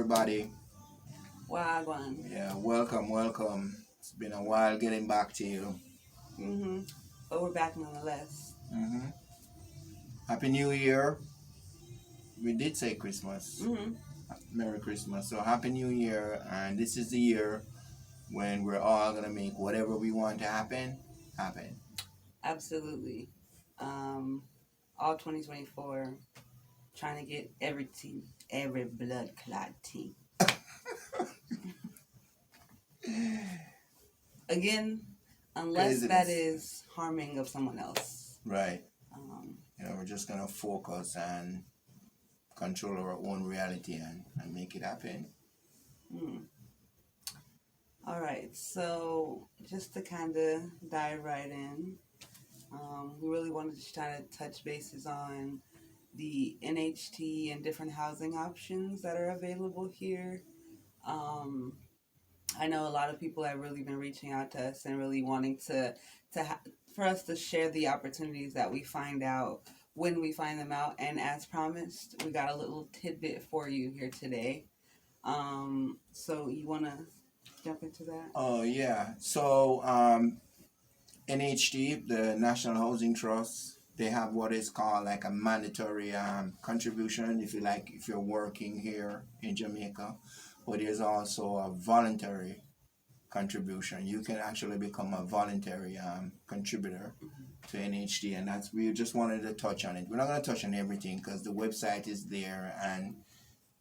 everybody. Wagwan. Yeah, welcome. It's been a while getting back to you. But we're back nonetheless. hmm Happy New Year. We did say Christmas. Merry Christmas. So, Happy New Year. And this is the year when we're all going to make whatever we want to happen. Absolutely. Um, all 2024, trying to get every blood clot team. Again, unless that is harming of someone else. Right. We're just going to focus and control our own reality and make it happen. All right, so just to kind of dive right in, we really wanted to try to touch bases on the NHT and different housing options that are available here. I know a lot of people have really been reaching out to us and really wanting for us to share the opportunities that we find out when we find them out. And as promised, we got a little tidbit for you here today. So you want to jump into that? Oh yeah. So NHT, the National Housing Trust, they have what is called like a mandatory contribution if you're working here in Jamaica, but there's also a voluntary contribution. You can actually become a voluntary contributor to NHT, and that's we just wanted to touch on it. We're not going to touch on everything because the website is there, and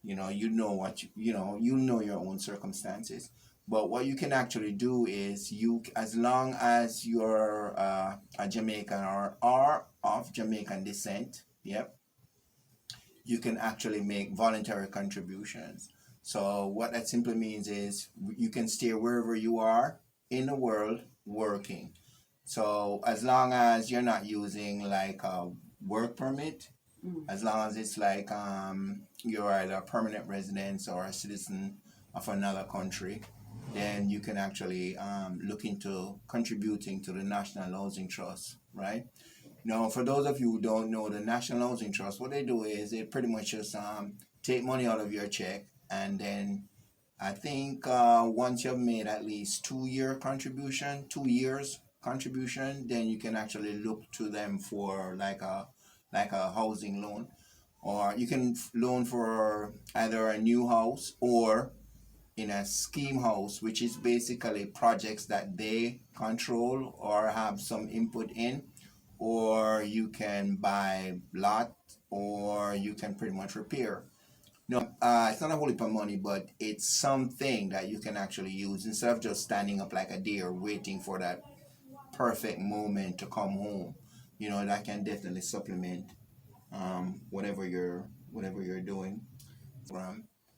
you know what you know your own circumstances. But what you can actually do is as long as you're a Jamaican or are of Jamaican descent, yep, you can actually make voluntary contributions. So what that simply means is you can stay wherever you are in the world working. So as long as you're not using like a work permit, as long as it's like you're either a permanent resident or a citizen of another country, then you can actually look into contributing to the National Housing Trust, right? Now, for those of you who don't know the National Housing Trust, what they do is they pretty much just take money out of your check, and then I think once you've made at least 2 years contribution, then you can actually look to them for like a housing loan, or you can loan for either a new house or in a scheme house, which is basically projects that they control or have some input in, or you can buy lot, or you can pretty much repair. No, it's not a whole heap of money, but it's something that you can actually use instead of just standing up like a deer waiting for that perfect moment to come home. That can definitely supplement whatever you're doing.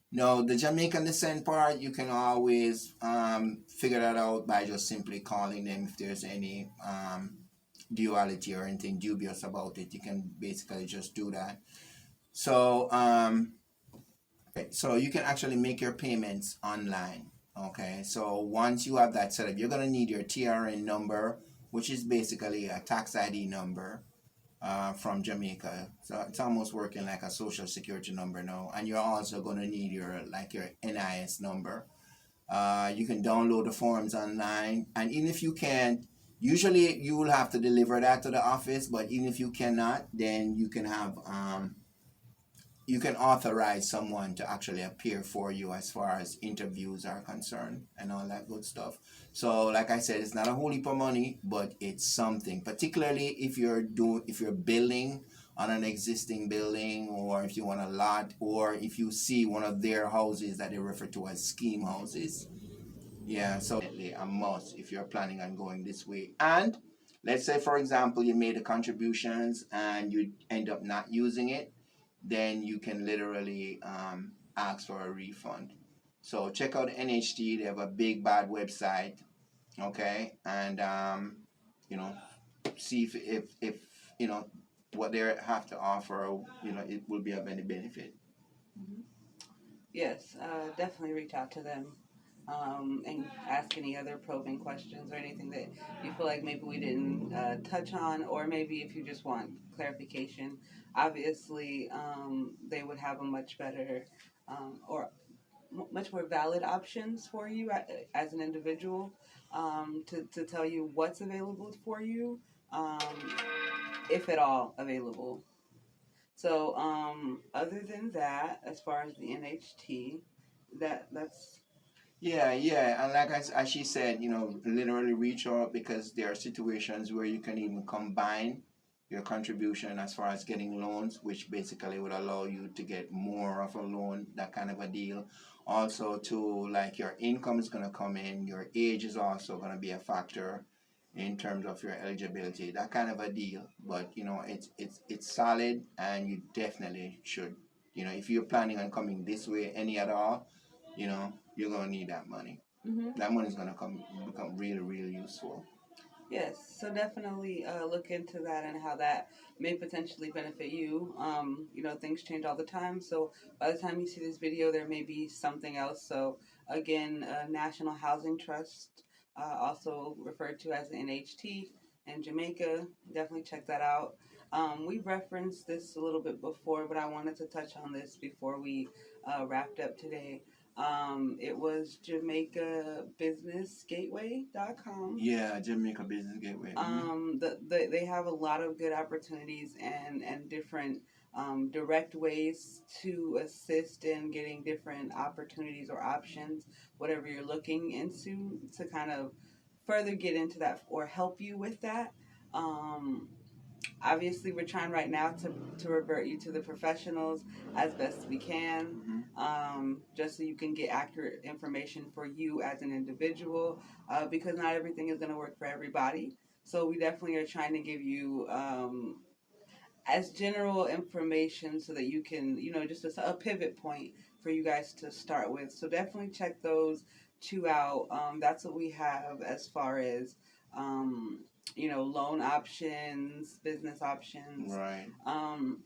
No, the Jamaican descent part, you can always figure that out by just simply calling them if there's any duality or anything dubious about it. You can basically just do that. So, okay, so you can actually make your payments online. Okay, so once you have that set up, you're gonna need your TRN number, which is basically a tax ID number from Jamaica. So it's almost working like a social security number now. And you're also going to need your NIS number. You can download the forms online. And even if you can't, usually you will have to deliver that to the office. But even if you cannot, then you can have you can authorize someone to actually appear for you as far as interviews are concerned and all that good stuff. So like I said, it's not a whole heap of money, but it's something, particularly if you're building on an existing building, or if you want a lot, or if you see one of their houses that they refer to as scheme houses. Yeah, so definitely a must if you're planning on going this way. And let's say, for example, you made the contributions and you end up not using it, then you can literally ask for a refund. So check out NHT. They have a big bad website, okay, and see if what they have to offer, it will be of any benefit. Yes, definitely reach out to them and ask any other probing questions or anything that you feel like maybe we didn't touch on, or maybe if you just want clarification. Obviously, they would have a much better or much more valid options for you as an individual, to tell you what's available for you, um, if at all available. So, other than that, as far as the NHT, that's Yeah, yeah, and like as she said, literally reach out because there are situations where you can even combine your contribution as far as getting loans, which basically would allow you to get more of a loan, that kind of a deal. Also, to like your income is gonna come in, your age is also gonna be a factor in terms of your eligibility, that kind of a deal. But it's solid, and you definitely should. If you're planning on coming this way any at all, you're gonna need that money. hmm That money's gonna become really, really useful. yes. So definitely look into that and how that may potentially benefit you. Things change all the time. So by the time you see this video, there may be something else. So again, National Housing Trust, also referred to as the NHT, in Jamaica. Definitely check that out. We referenced this a little bit before, but I wanted to touch on this before we wrapped up today. It was JamaicaBusinessGateway.com. Yeah, Jamaica Business Gateway. They have a lot of good opportunities and different direct ways to assist in getting different opportunities or options, whatever you're looking into, to kind of further get into that or help you with that. Um, Obviously, we're trying right now to revert you to the professionals as best we can, just so you can get accurate information for you as an individual, because not everything is going to work for everybody. So we definitely are trying to give you as general information so that you can, just a pivot point for you guys to start with. So definitely check those two out. That's what we have as far as, loan options, business options. Right. Um,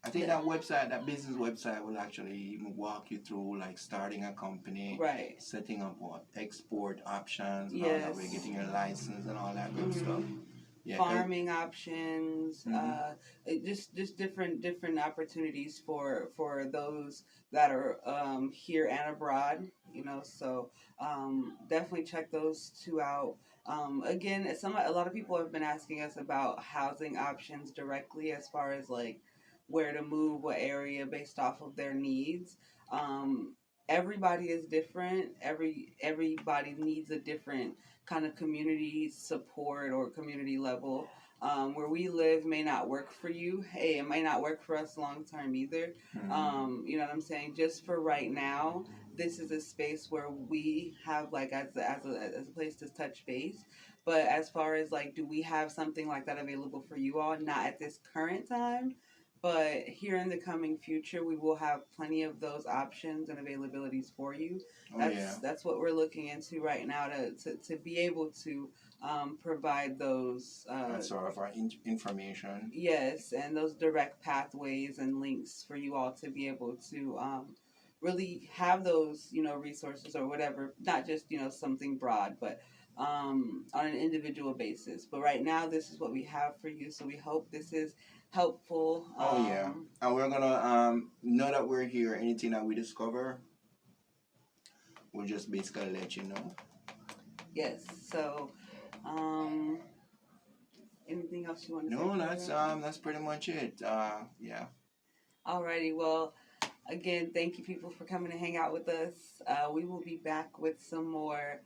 I think that business website will actually even walk you through like starting a company, right. setting up export options, and all that way, Yes. getting your license and all that good stuff. Yeah, Farming options, just different opportunities for those that are here and abroad. So definitely check those two out. Again, a lot of people have been asking us about housing options directly, as far as like where to move, what area, based off of their needs. Everybody is different. Everybody needs a different kind of community support or community level. Where we live may not work for you. Hey, it might not work for us long term either. You know what I'm saying? Just for right now, this is a space where we have like as a place to touch base. But as far as like, do we have something like that available for you all? Not at this current time. But here in the coming future, we will have plenty of those options and availabilities for you. That's what we're looking into right now to be able to provide those sort of our information. yes, and those direct pathways and links for you all to be able to really have those resources or whatever. Not just something broad, but on an individual basis. But right now, this is what we have for you. So we hope this is helpful. And we're gonna know that we're here. Anything that we discover, we'll just basically let you know. Yes. So, anything else you want to say? No, that's pretty much it. Yeah. Alrighty. Well, again, thank you people for coming to hang out with us. We will be back with some more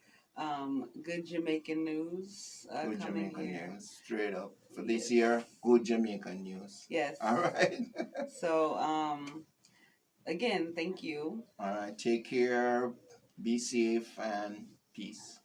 good Jamaican news. Good coming Jamaican here. news, straight up for this year. Good Jamaican news. Yes. All right. So, again, thank you. All right. Take care. Be safe and peace.